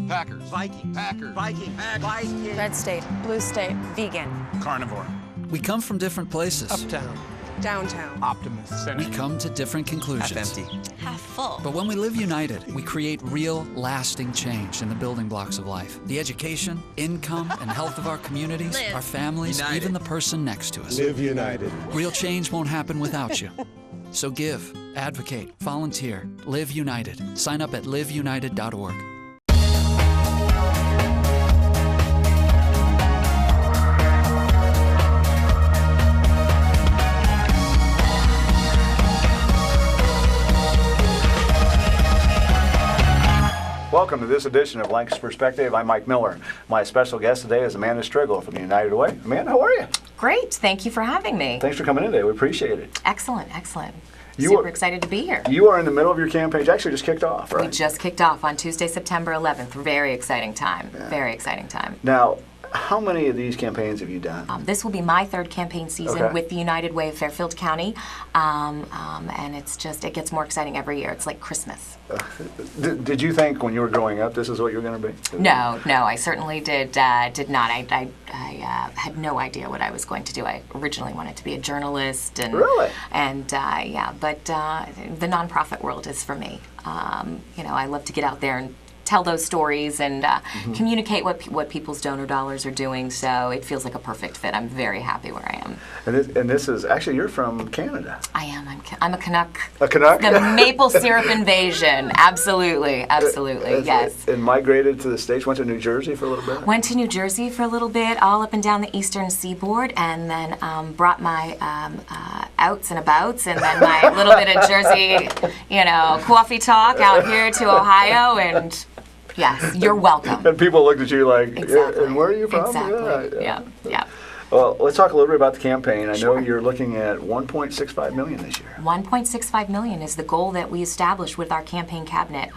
Packers. Vikings. Packers. Vikings. Vikings. Red state, blue state, vegan. Carnivore. We come from different places. Uptown. Downtown. Optimist. We come to different conclusions. Half empty. Half full. But when we live united, we create real, lasting change in the building blocks of life. The education, income, and health of our communities, Live our families, united. even the person next to us. Live united. Real change won't happen without you. So give, advocate, volunteer, live united. Sign up at liveunited.org. Welcome to this edition of Lancaster Perspective. I'm Mike Miller. My special guest today is Amanda Strigle from the United Way. Amanda, how are you? Great. Thank you for having me. Thanks for coming in today. We appreciate it. Excellent, excellent. You Super are- excited to be here. You are in the middle of your campaign. You actually just kicked off, right? We just kicked off on Tuesday, September 11th. Very exciting time. Very exciting time. Now, how many of these campaigns have you done? This will be my third campaign season Okay. with the United Way of Fairfield County, and it gets more exciting every year. It's like Christmas. Did you think when you were growing up this is what you were going to be? No, I certainly did not. I had no idea what I was going to do. I originally wanted to be a journalist, and Really? but the nonprofit world is for me. I love to get out there and tell those stories and communicate what people's donor dollars are doing. So it feels like a perfect fit. I'm very happy where I am. And this is, actually, you're from Canada. I am. I'm a Canuck. A Canuck? The maple syrup invasion. Absolutely. Yes. And migrated to the States, went to New Jersey for a little bit? Went to New Jersey for a little bit, all up and down the eastern seaboard, and then brought my outs and abouts, and then my little bit of Jersey, coffee talk out here to Ohio, and yes, you're welcome. And people looked at you like, Exactly. yeah, and where are you from? Exactly. Yeah. Well, let's talk a little bit about the campaign. I know you're looking at $1.65 million this year. $1.65 million is the goal that we established with our campaign cabinet.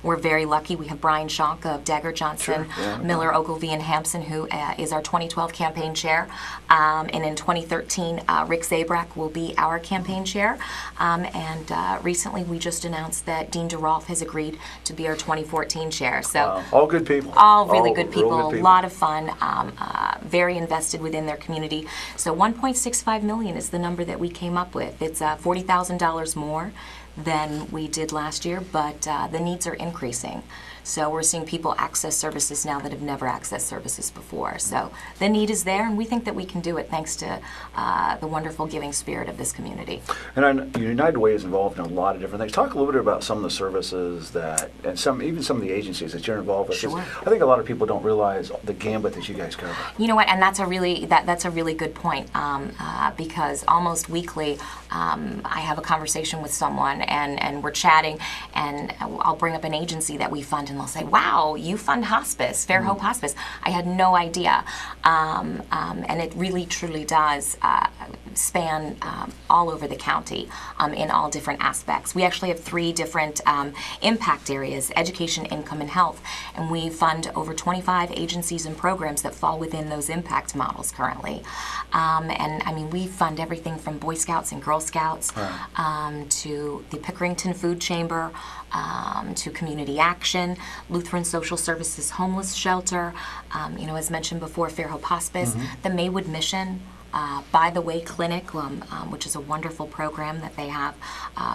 We're very lucky. We have Brian Schonk of Dagger Johnson, Sure, yeah. Miller, Ogilvie, and Hampson, who is our 2012 campaign chair. And in 2013, Rick Zabrak will be our campaign chair. And recently, we just announced that Dean DeRolf has agreed to be our 2014 chair. So Wow. All good people. all really good people, real a lot of fun, very invested within their community. So $1.65 million is the number that we came up with. It's $40,000 more than we did last year, but the needs are increasing. So we're seeing people access services now that have never accessed services before. So the need is there, and we think that we can do it thanks to the wonderful giving spirit of this community. And I know United Way is involved in a lot of different things. Talk a little bit about some of the services and even some of the agencies that you're involved with. 'Cause Sure. I think a lot of people don't realize the gambit that you guys cover. You know what, and that's a really good point, because almost weekly I have a conversation with someone and we're chatting, and I'll bring up an agency that we fund, and they'll say, "Wow, you fund hospice, Fair Hope Hospice. I had no idea," and it really truly does span all over the county in all different aspects. We actually have 3 different impact areas: education, income, and health, and we fund over 25 agencies and programs that fall within those impact models currently. And I mean, we fund everything from Boy Scouts and Girl Scouts to the Pickerington Food Chamber, to Community Action, Lutheran Social Services Homeless Shelter, as mentioned before, Fair Hope Hospice, the Maywood Mission, By the Way Clinic, which is a wonderful program that they have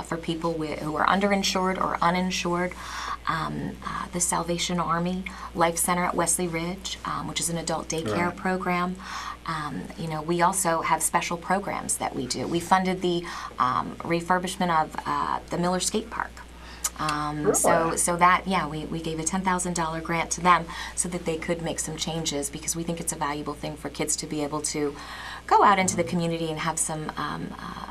for people who are underinsured or uninsured, the Salvation Army Life Center at Wesley Ridge, which is an adult daycare program. We also have special programs that we do. We funded the refurbishment of the Miller Skate Park. So that, we gave a $10,000 grant to them so that they could make some changes, because we think it's a valuable thing for kids to be able to go out into the community and have some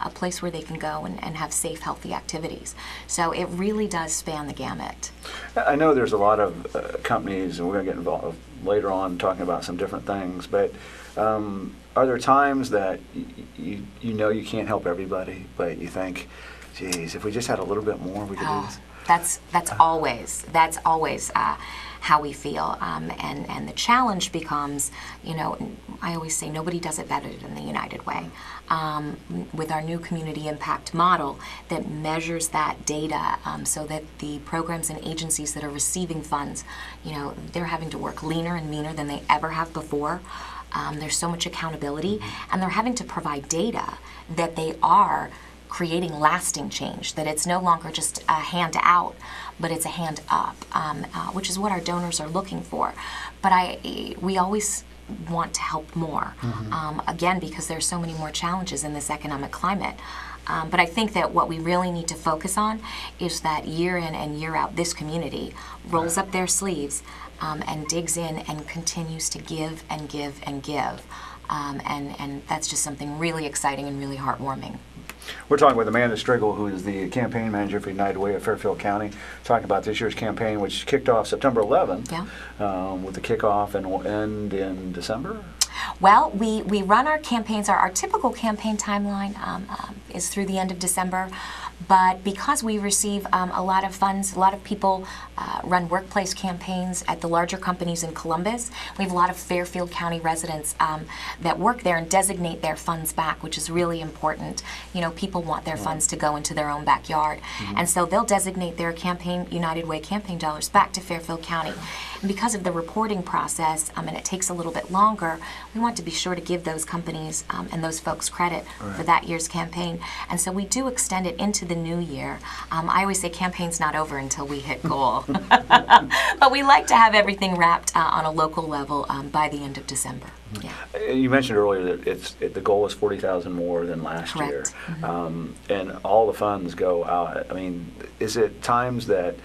a place where they can go and have safe, healthy activities. So it really does span the gamut. I know there's a lot of companies, and we're going to get involved later on talking about some different things, but are there times that you know you can't help everybody, but you think, geez, if we just had a little bit more, we could do this? That's always how we feel, and the challenge becomes, I always say nobody does it better than the United Way. With our new community impact model that measures that data, so that the programs and agencies that are receiving funds, they're having to work leaner and meaner than they ever have before. There's so much accountability, and they're having to provide data that they are creating lasting change, that it's no longer just a hand out, but it's a hand up, which is what our donors are looking for. But we always want to help more, again, because there's so many more challenges in this economic climate. But I think that what we really need to focus on is that year in and year out, this community rolls up their sleeves and digs in and continues to give and give and give. And that's just something really exciting and really heartwarming. We're talking with Amanda Strigle, who is the campaign manager for United Way of Fairfield County, talking about this year's campaign, which kicked off September 11th, with the kickoff and will end in December. Well, we run our campaigns, our typical campaign timeline is through the end of December, but because we receive a lot of funds, a lot of people run workplace campaigns at the larger companies in Columbus. We have a lot of Fairfield County residents that work there and designate their funds back, which is really important. People want their funds to go into their own backyard, and so they'll designate their United Way campaign dollars back to Fairfield County. And because of the reporting process, and it takes a little bit longer, we want to be sure to give those companies and those folks credit for that year's campaign. And so we do extend it into the new year. I always say campaign's not over until we hit goal. But we like to have everything wrapped on a local level by the end of December. Yeah. You mentioned earlier that the goal is 40,000 more than last year. And all the funds go out. I mean, is it times that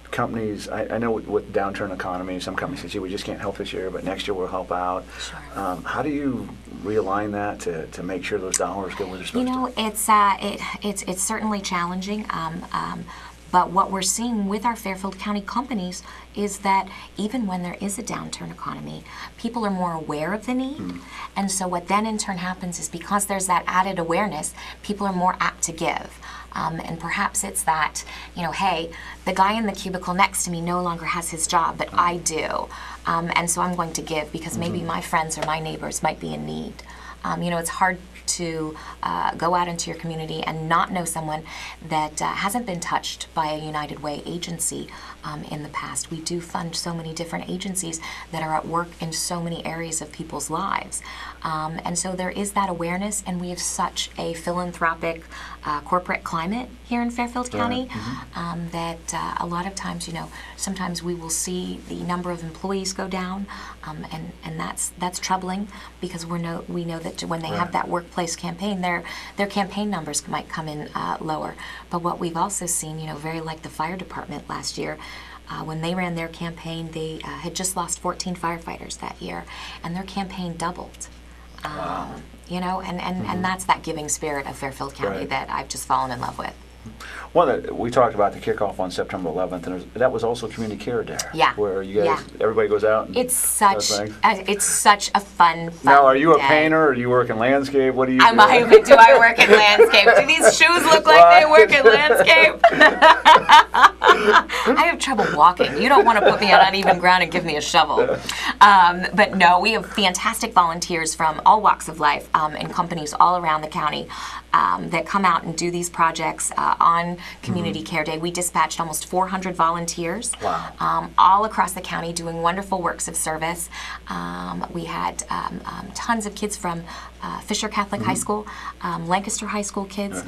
companies, I know with downturn economy, some companies say, gee, we just can't help this year, but next year we'll help out. Sure. How do you realign that to make sure those dollars go where they're supposed to? It's certainly challenging. But what we're seeing with our Fairfield County companies is that even when there is a downturn economy, people are more aware of the need. And so what then in turn happens is because there's that added awareness, people are more apt to give. And perhaps it's that, hey, the guy in the cubicle next to me no longer has his job, but I do. And so I'm going to give because maybe my friends or my neighbors might be in need. It's hard to go out into your community and not know someone that hasn't been touched by a United Way agency in the past. We do fund so many different agencies that are at work in so many areas of people's lives. And so there is that awareness, and we have such a philanthropic corporate climate here in Fairfield County that a lot of times, sometimes we will see the number of employees go down, and that's troubling because we know that when they have that workplace campaign, their campaign numbers might come in lower. But what we've also seen, very like the fire department last year, when they ran their campaign, they had just lost 14 firefighters that year, and their campaign doubled. And that's that giving spirit of Fairfield County that I've just fallen in love with. Well, we talked about the kickoff on September 11th, and that was also Community Care Day. Yeah. Where you guys, everybody goes out. And it's such a fun Now, are you a day. painter, or do you work in landscape? What do you do? Do I work in landscape? Do these shoes look like they work in landscape? I have trouble walking. You don't want to put me on uneven ground and give me a shovel. But no, we have fantastic volunteers from all walks of life and companies all around the county that come out and do these projects on Community Care Day. We dispatched almost 400 volunteers all across the county doing wonderful works of service. We had tons of kids from Fisher Catholic High School, Lancaster High School kids.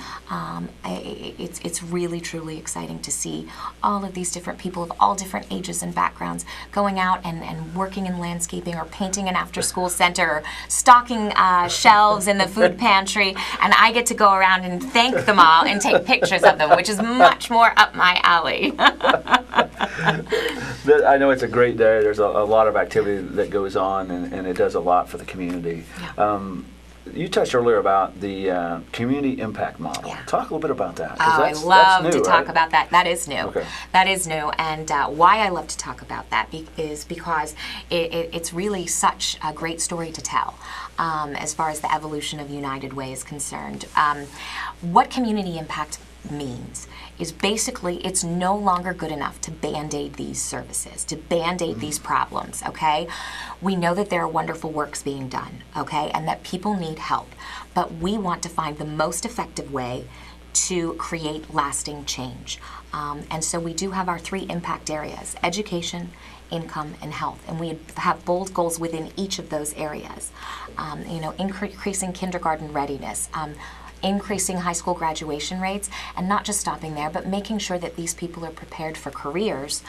It's really, truly exciting to see all of these different people of all different ages and backgrounds going out and working in landscaping or painting an after-school center or stocking shelves in the food pantry. And I get to go around and thank them all and take pictures of them, which is much more up my alley. I know it's a great day. There's a lot of activity that goes on, and it does a lot for the community. You touched earlier about the community impact model. Talk a little bit about that. I love to talk about that. That is new. Okay. That is new. And why I love to talk about that is because it's really such a great story to tell as far as the evolution of United Way is concerned. What community impact means is basically it's no longer good enough to band-aid these services, to band-aid these problems, okay? We know that there are wonderful works being done, okay, and that people need help, but we want to find the most effective way to create lasting change. And so we do have our 3 impact areas: education, income, and health. And we have bold goals within each of those areas. Increasing kindergarten readiness, increasing high school graduation rates, and not just stopping there, but making sure that these people are prepared for careers,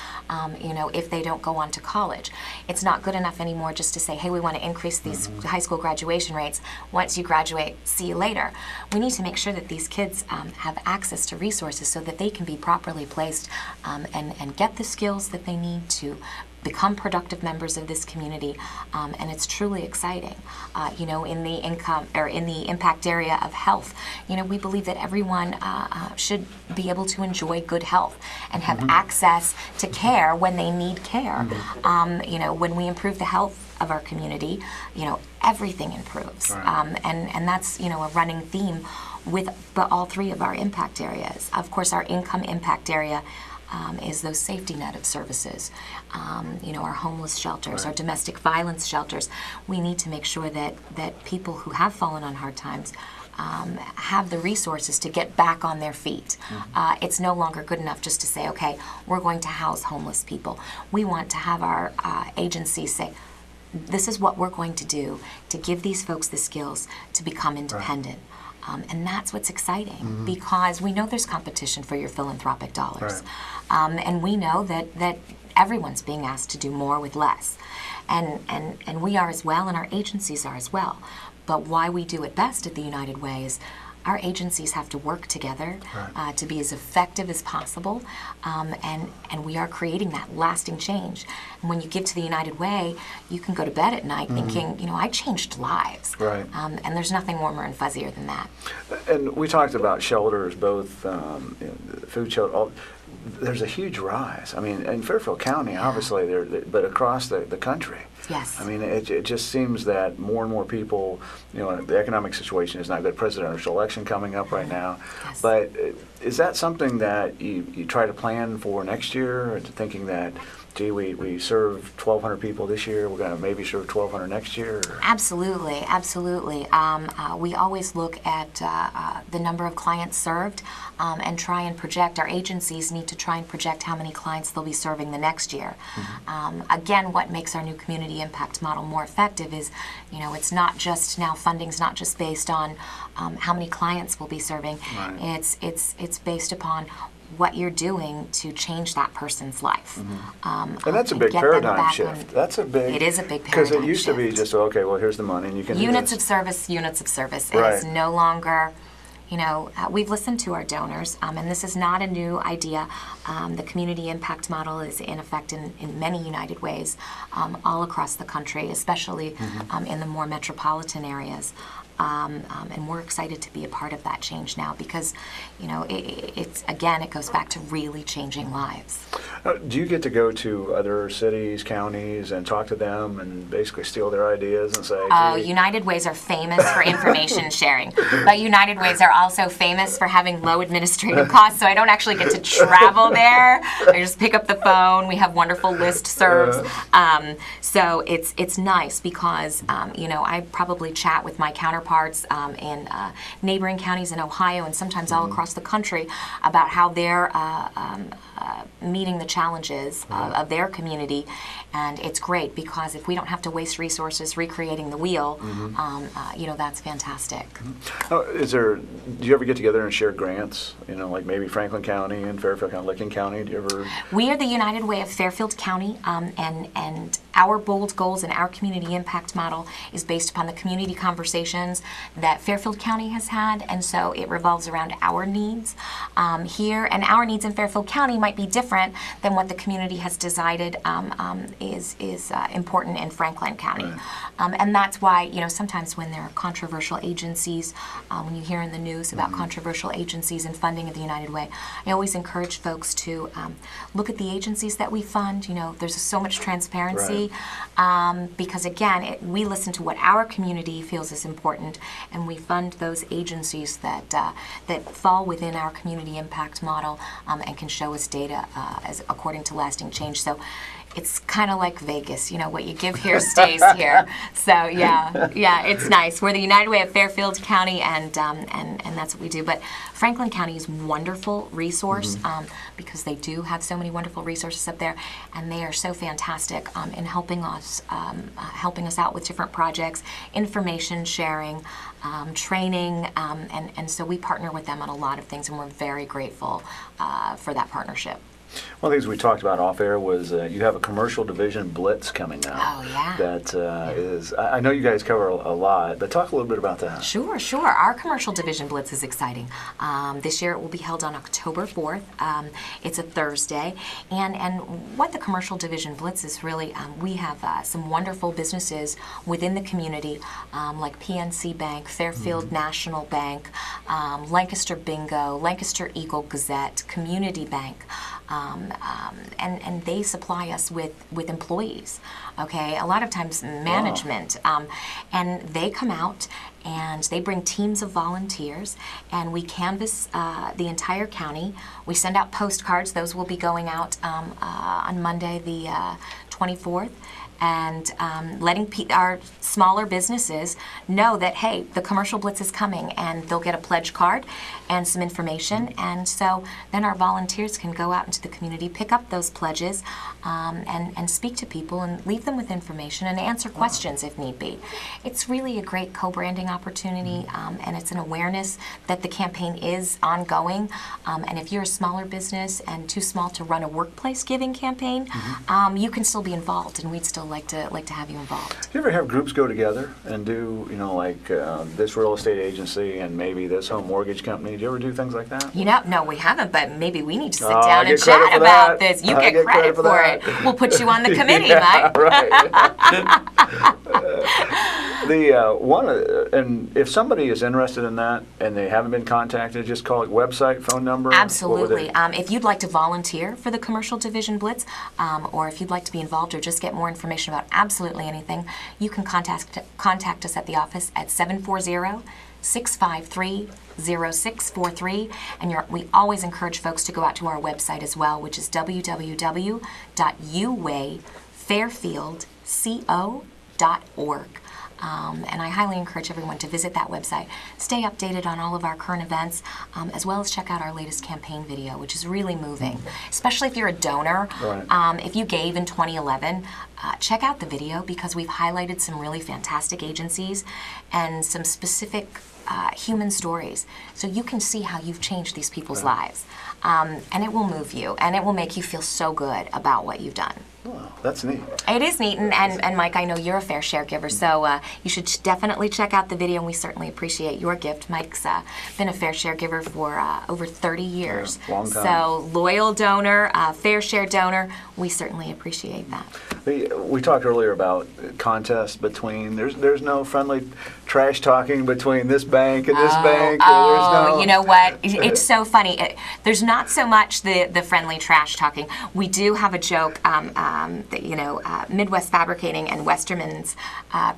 if they don't go on to college. It's not good enough anymore just to say, hey, we want to increase these high school graduation rates. Once you graduate, see you later. We need to make sure that these kids have access to resources so that they can be properly placed and get the skills that they need to become productive members of this community, and it's truly exciting. In the income or in the impact area of health, we believe that everyone should be able to enjoy good health and have access to care when they need care. When we improve the health of our community, everything improves, and that's a running theme with all 3 of our impact areas. Of course, our income impact area is those safety net of services, our homeless shelters, our domestic violence shelters. We need to make sure that people who have fallen on hard times have the resources to get back on their feet. It's no longer good enough just to say, okay, we're going to house homeless people. We want to have our agencies say, this is what we're going to do to give these folks the skills to become independent. And that's what's exciting, because we know there's competition for your philanthropic dollars. And we know that everyone's being asked to do more with less. And we are as well, and our agencies are as well. But why we do it best at the United Way is our agencies have to work together to be as effective as possible, and we are creating that lasting change. And when you give to the United Way, you can go to bed at night thinking, I changed lives. And there's nothing warmer and fuzzier than that. And we talked about shelters, both food shelter. There's a huge rise. I mean, in Fairfield County, obviously, but across the country. Yes. I mean, it just seems that more and more people, the economic situation is not good. Presidential election coming up right now. Yes. But is that something that you try to plan for next year, or thinking that, gee, we serve 1,200 people this year, we're going to maybe serve 1,200 next year? Or? Absolutely, absolutely. We always look at the number of clients served and try and project. Our agencies need to try and project how many clients they'll be serving the next year. Again, what makes our new community impact model more effective is, it's not just now, funding's not just based on how many clients we'll be serving. It's based upon what you're doing to change that person's life. And that's a big paradigm shift. It is a big paradigm shift. Because it used to be just, okay, well, here's the money, and you can units of service. It is no longer, we've listened to our donors, and this is not a new idea. The community impact model is in effect in many United Ways all across the country, especially in the more metropolitan areas. And we're excited to be a part of that change now, because, it goes back to really changing lives. Do you get to go to other cities, counties, and talk to them and basically steal their ideas and say, oh, United Ways are famous for information sharing, but United Ways are also famous for having low administrative costs, so I don't actually get to travel there. I just pick up the phone. We have wonderful listservs. So it's nice because, I probably chat with my counterparts in neighboring counties in Ohio and sometimes all across the country about how they're meeting the challenges of their community, and it's great because if we don't have to waste resources recreating the wheel, that's fantastic. Do you ever get together and share grants? Like maybe Franklin County and Fairfield County, Licking County. Do you ever? We are the United Way of Fairfield County, and our bold goals and our community impact model is based upon the community conversations that Fairfield County has had, and so it revolves around our needs here, and our needs in Fairfield County might be different than what the community has decided is important in Franklin County. And that's why, sometimes when there are controversial agencies, when you hear in the news about controversial agencies and funding of the United Way, I always encourage folks to look at the agencies that we fund. There's so much transparency because, again, we listen to what our community feels is important. important, and we fund those agencies that fall within our community impact model and can show us data as according to lasting change. So it's kind of like Vegas, what you give here stays here. So yeah, it's nice. We're the United Way of Fairfield County, and that's what we do. But Franklin County is a wonderful resource because they do have so many wonderful resources up there, and they are so fantastic in helping us out with different projects, information sharing, training, and so we partner with them on a lot of things, and we're very grateful for that partnership. One of the things we talked about off air was you have a commercial division blitz coming out. Oh, yeah. That is, I know you guys cover a lot, but talk a little bit about that. Sure. Our commercial division blitz is exciting. This year it will be held on October 4th. It's a Thursday. And what the commercial division blitz is really, we have some wonderful businesses within the community, like PNC Bank, Fairfield National Bank, Lancaster Bingo, Lancaster Eagle Gazette, Community Bank. And they supply us with employees, okay? A lot of times management, and they come out and they bring teams of volunteers, and we canvass the entire county. We send out postcards. Those will be going out on Monday the 24th. And letting our smaller businesses know that, hey, the commercial blitz is coming, and they'll get a pledge card and some information. And so then our volunteers can go out into the community, pick up those pledges, and speak to people and leave them with information and answer questions if need be. It's really a great co-branding opportunity, and it's an awareness that the campaign is ongoing. And if you're a smaller business and too small to run a workplace giving campaign, you can still be involved, and we'd still like to have you involved. Do you ever have groups go together and do, like this real estate agency and maybe this home mortgage company? Do you ever do things like that? No, we haven't, but maybe we need to sit down and chat about this. You get credit for it. We'll put you on the committee, Mike. Right. And if somebody is interested in that and they haven't been contacted, just call it website, phone number? Absolutely. If you'd like to volunteer for the Commercial Division Blitz, or if you'd like to be involved or just get more information about absolutely anything, you can contact us at the office at 740-653-0643. And we always encourage folks to go out to our website as well, which is www.uwayfairfieldco.org. And I highly encourage everyone to visit that website, stay updated on all of our current events, as well as check out our latest campaign video, which is really moving, especially if you're a donor. Right. If you gave in 2011, check out the video because we've highlighted some really fantastic agencies and some specific human stories, so you can see how you've changed these people's lives. And it will move you, and it will make you feel so good about what you've done. Oh, that's neat. It is neat, and Mike, I know you're a fair share giver, so you should definitely check out the video, and we certainly appreciate your gift. Mike's been a fair share giver for over 30 years. Yeah, long time. So loyal donor, fair share donor, we certainly appreciate that. We talked earlier about contests between, there's no friendly trash talking between this bank and this bank. You know what? It's so funny. There's not so much the friendly trash talking. We do have a joke that, Midwest Fabricating and Westerman's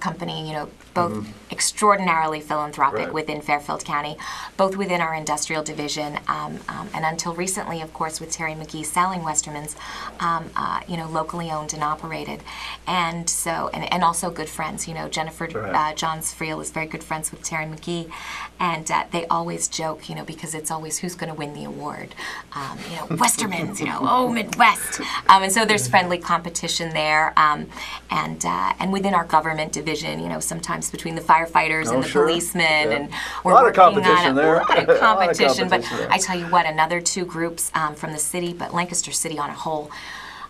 company, both extraordinarily philanthropic within Fairfield County, both within our industrial division, and until recently, of course, with Terry McGee selling Westerman's, locally owned and operated, and so and also good friends. Jennifer Johns Friel is very good friends with Terry McGee, and they always joke, because it's always who's going to win the award. Westerman's, Midwest, and so there's friendly competition there, and within our government division, sometimes between the firefighters and the policemen, and we're a lot of working competition on there. A lot of competition, but there. I tell you what, another two groups from the city, but Lancaster City on a whole.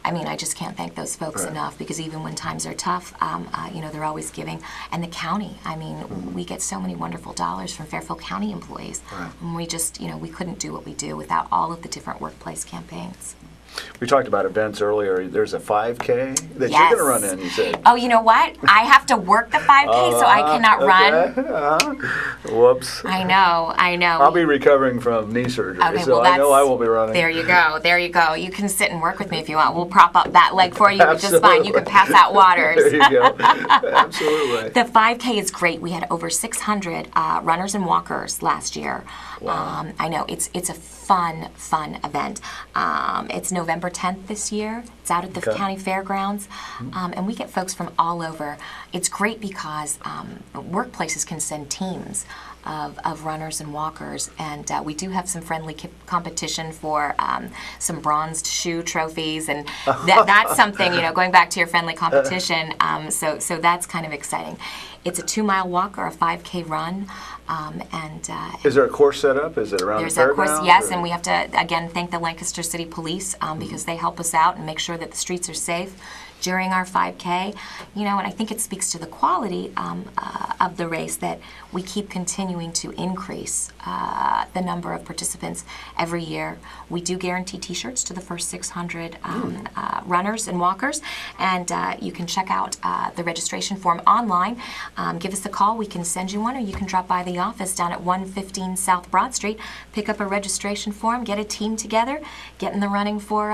I just can't thank those folks enough, because even when times are tough, they're always giving. And the county, we get so many wonderful dollars from Fairfield County employees. And we just, we couldn't do what we do without all of the different workplace campaigns. We talked about events earlier. There's a 5K that Yes. you're going to run in, you said. Oh, you know what? I have to work the 5K, so I cannot run. Whoops. I know. I'll be recovering from knee surgery, Okay, so well, I know that's- I won't be running. There you go. You can sit and work with me if you want. We'll prop up that leg for you just fine. You can pass out waters. There you go. Absolutely. The 5K is great. We had over 600 runners and walkers last year. Wow. I know it's a fun event. It's November 10th this year. It's out at the Okay. county fairgrounds, and we get folks from all over. It's great because workplaces can send teams of runners and walkers, and we do have some friendly competition for some bronzed shoe trophies, and that's something, going back to your friendly competition, so that's kind of exciting. It's a 2-mile walk or a 5K run, and Is there a course set up? Is it around there's the of course, fairgrounds? yes, or- and we have to again thank the Lancaster City Police because they help us out and make sure that the streets are safe during our 5K. And I think it speaks to the quality of the race that we keep continuing to increase the number of participants every year. We do guarantee T-shirts to the first 600 runners and walkers, and you can check out the registration form online. Give us a call. We can send you one, or you can drop by the office down at 115 South Broad Street, pick up a registration form, get a team together, get in the running for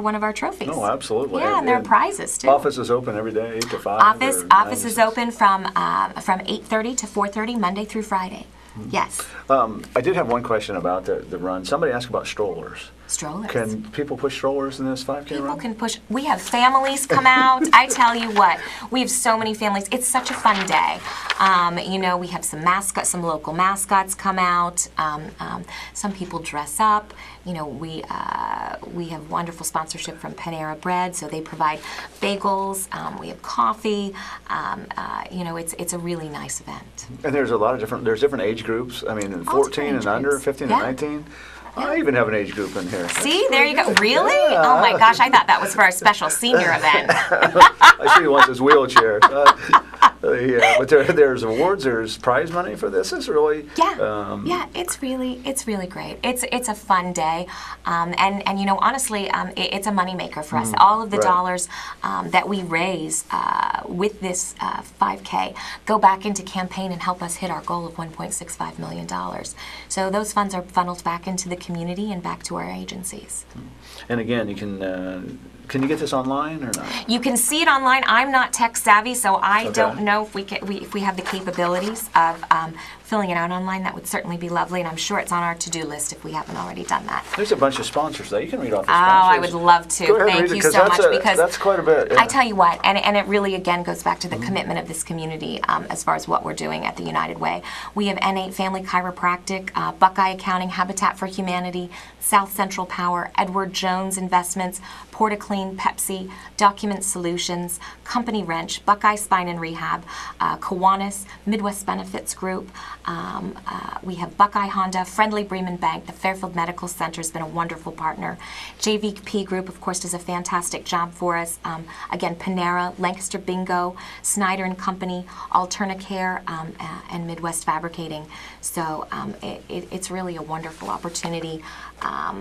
one of our trophies. Oh, absolutely. Yeah, and there are prizes too. Office is open every day, 8 to 5? or 9 Office to is 6? open from 8:30 to 4:30 Monday through Friday. Yes. I did have one question about the run. Somebody asked about strollers. Strollers. Can people push strollers in this 5K People run? can push. We have families come out. I tell you what, we have so many families. It's such a fun day. We have some mascots, some local mascots come out. Some people dress up. We have wonderful sponsorship from Panera Bread, so they provide bagels. We have coffee. It's a really nice event. And there's a lot of different age groups. I mean, 14 different and age under, groups. 15 Yeah. and 19. I even have an age group in here. See, there you go. Really? Yeah. Oh my gosh, I thought that was for our special senior event. I see he wants his wheelchair. But there's awards, there's prize money for this. It's really Yeah, it's really great. It's a fun day, and honestly, it's a moneymaker for us. All of the right. dollars that we raise with this 5K go back into campaign and help us hit our goal of $1.65 million. So those funds are funneled back into the community and back to our agencies. And again, you can you get this online or not? You can see it online. I'm not tech savvy, so I Okay. don't know if we have the capabilities of filling it out online. That would certainly be lovely, and I'm sure it's on our to-do list if we haven't already done that. There's a bunch of sponsors there. You can read off the Oh, sponsors. I would love to. Go ahead and Thank read it, you 'cause so much, because that's quite a bit. Yeah. I tell you what, and it really again goes back to the commitment of this community as far as what we're doing at the United Way. We have N8 Family Chiropractic, Buckeye Accounting, Habitat for Humanity, South Central Power, Edward Jones Investments, Portaclean, Pepsi, Document Solutions, Company Wrench, Buckeye Spine and Rehab, Kiwanis, Midwest Benefits Group. We have Buckeye Honda, Friendly Bremen Bank, the Fairfield Medical Center has been a wonderful partner. JVP Group, of course, does a fantastic job for us. Again, Panera, Lancaster Bingo, Snyder and Company, Alternacare, and Midwest Fabricating. So it's really a wonderful opportunity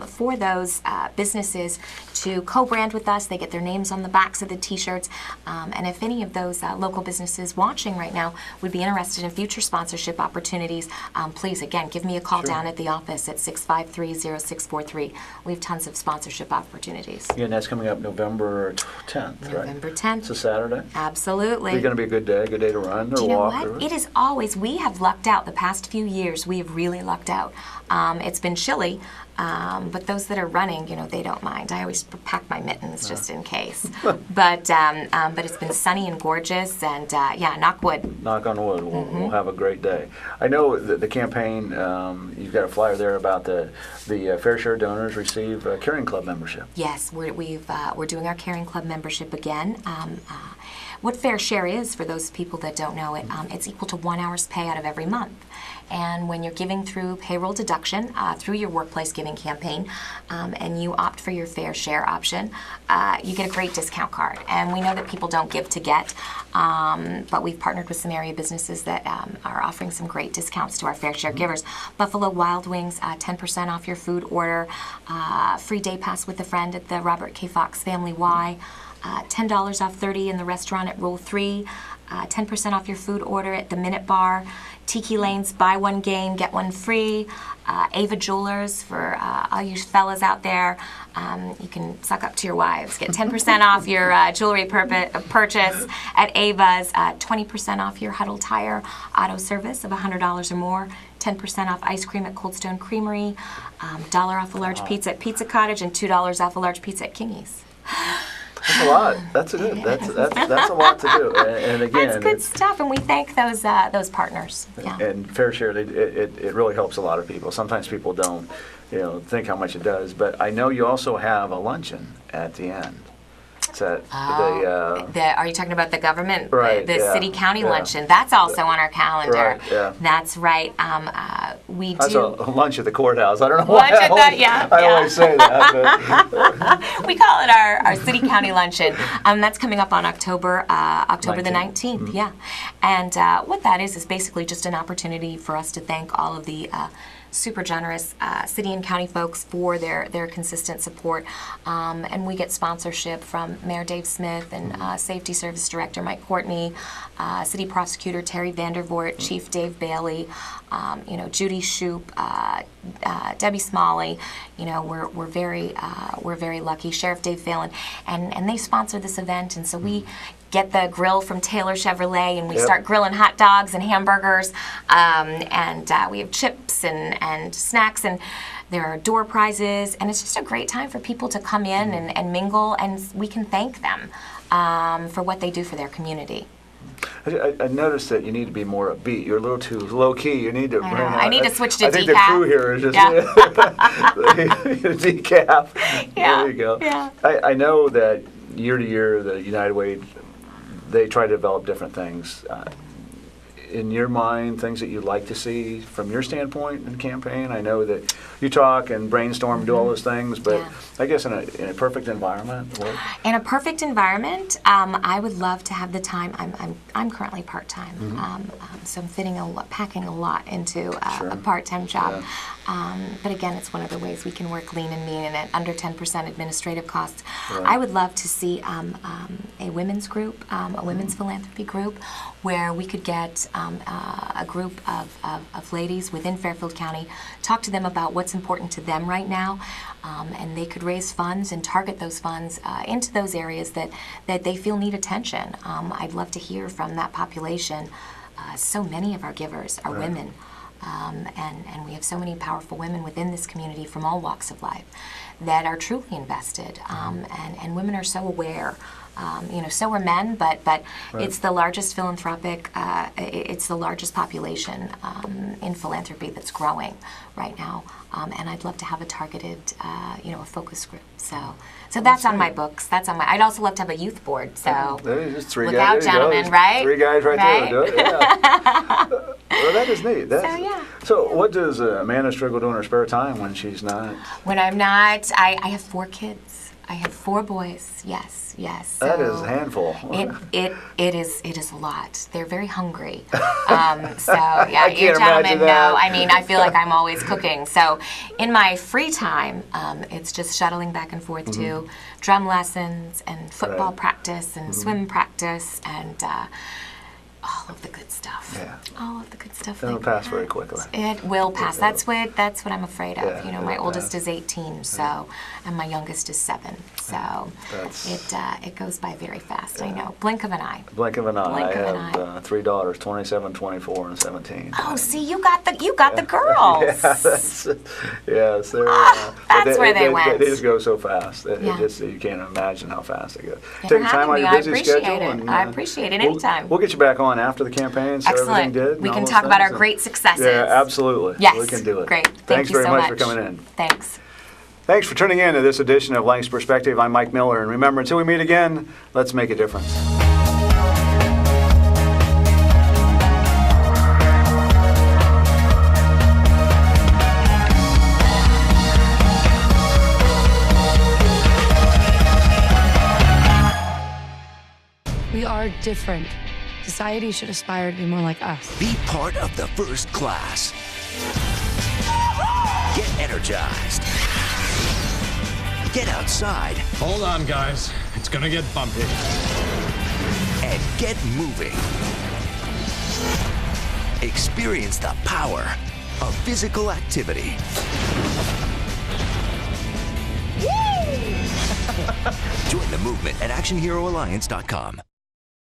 for those businesses to co-brand with us. They get their names on the backs of the t-shirts. And if any of those local businesses watching right now would be interested in future sponsorship opportunities, please, again, give me a call down at the office at 653-0643. We have tons of sponsorship opportunities. Yeah, and that's coming up November 10th, right? November 10th. It's a Saturday. Absolutely. It's going to be a good day to run or Do you know walk. what? It is always, we have lucked out the past few years. We have really lucked out. It's been chilly, but those that are running, they don't mind. I always pack my mittens just in case. But it's been sunny and gorgeous, and knock wood. Knock on wood, we'll have a great day. I know the campaign, you've got a flyer there about the Fair Share donors receive Caring Club membership. Yes, we're doing our Caring Club membership again. what fair share is, for those people that don't know it, it's equal to 1 hour's pay out of every month. And when you're giving through payroll deduction through your workplace giving campaign, and you opt for your fair share option, you get a great discount card. And we know that people don't give to get, but we've partnered with some area businesses that are offering some great discounts to our fair share givers. Buffalo Wild Wings, 10% off your food order, free day pass with a friend at the Robert K. Fox Family Y, $10 off 30 in the restaurant at Rule 3, 10% off your food order at the Minute Bar, Tiki Lane's buy one game, get one free, Ava Jewelers for all you fellas out there. You can suck up to your wives. Get 10% off your jewelry purchase at Ava's, 20% off your Huddle Tire auto service of $100 or more, 10% off ice cream at Cold Stone Creamery, $1 off a large pizza at Pizza Cottage, and $2 off a large pizza at Kingy's. That's a lot. That's a lot to do. And again, that's good stuff, and we thank those partners. Yeah. And fair share, it really helps a lot of people. Sometimes people don't, think how much it does. But I know you also have a luncheon at the end. Are you talking about the government, right, the city-county luncheon? That's also on our calendar. Right, yeah. That's right. We That's do a lunch at the courthouse. I don't know why I always say that. But. We call it our city-county luncheon. That's coming up on October the 19th. Mm-hmm. Yeah. And what that is basically just an opportunity for us to thank all of the super generous city and county folks for their consistent support. And we get sponsorship from Mayor Dave Smith and Safety Service Director Mike Courtney, City Prosecutor Terry Vandervoort, Chief Dave Bailey, Judy Shoup, Debbie Smalley. We're very lucky. Sheriff Dave Phelan, and they sponsor this event, and so we get the grill from Taylor Chevrolet, and we start grilling hot dogs and hamburgers, and we have chips and snacks, and there are door prizes, and it's just a great time for people to come in and mingle, and we can thank them for what they do for their community. I noticed that you need to be more upbeat. You're a little too low key. You need to. I need to switch to decaf. I think the crew here is just decaf. Yeah. There you go. Yeah. I know that year to year, the United Way, they try to develop different things. In your mind, things that you'd like to see from your standpoint in the campaign? I know that you talk and brainstorm and do all those things, but I guess in a perfect environment. In a perfect environment, I would love to have the time. I'm currently part-time, so I'm packing a lot into a part-time job. But again, it's one of the ways we can work lean and mean and at under 10% administrative costs. Right. I would love to see a women's group, a women's philanthropy group, where we could get a group of ladies within Fairfield County, talk to them about what's important to them right now, and they could raise funds and target those funds into those areas that they feel need attention. I'd love to hear from that population. So many of our givers are women. And we have so many powerful women within this community from all walks of life that are truly invested, and women are so aware. So are men, but it's the largest philanthropic, it's the largest population in philanthropy that's growing right now, and I'd love to have a targeted, a focus group. So that's on my books. I'd also love to have a youth board. So there's three look guys, out, gentlemen, right? 3 guys right there to do it. Yeah. Well, that is neat. So what does Amanda Strigle do in her spare time when she's not? When I'm not, I have 4 kids. I have 4 boys. Yes. So that is a handful. It is a lot. They're very hungry. So yeah, you gentlemen know. I mean, I feel like I'm always cooking. So in my free time, it's just shuttling back and forth to drum lessons and football practice and swim practice and all of the good stuff. Yeah. All of the good stuff. It'll pass very quickly. It will pass. That's what I'm afraid of. My oldest is 18, so, and my youngest is 7. So it goes by very fast. I know. Blink of an eye. Blink of an eye. I have 3 daughters, 27, 24, and 17. Oh, see, you got the girls. Yes, they're. That's where they went. They just go so fast. You can't imagine how fast they go. Take time out of your busy schedule. I appreciate it anytime. We'll get you back on after the campaign, so everything did. We can talk about our great successes. Yeah, absolutely. Yes. We can do it. Great. Thanks very much for much coming in. Thanks. Thanks for tuning in to this edition of Lancaster Perspective. I'm Mike Miller, and remember, until we meet again, let's make a difference. We are different. Society should aspire to be more like us. Be part of the first class. Get energized. Get outside. Hold on, guys. It's gonna get bumpy. And get moving. Experience the power of physical activity. Join the movement at ActionHeroAlliance.com.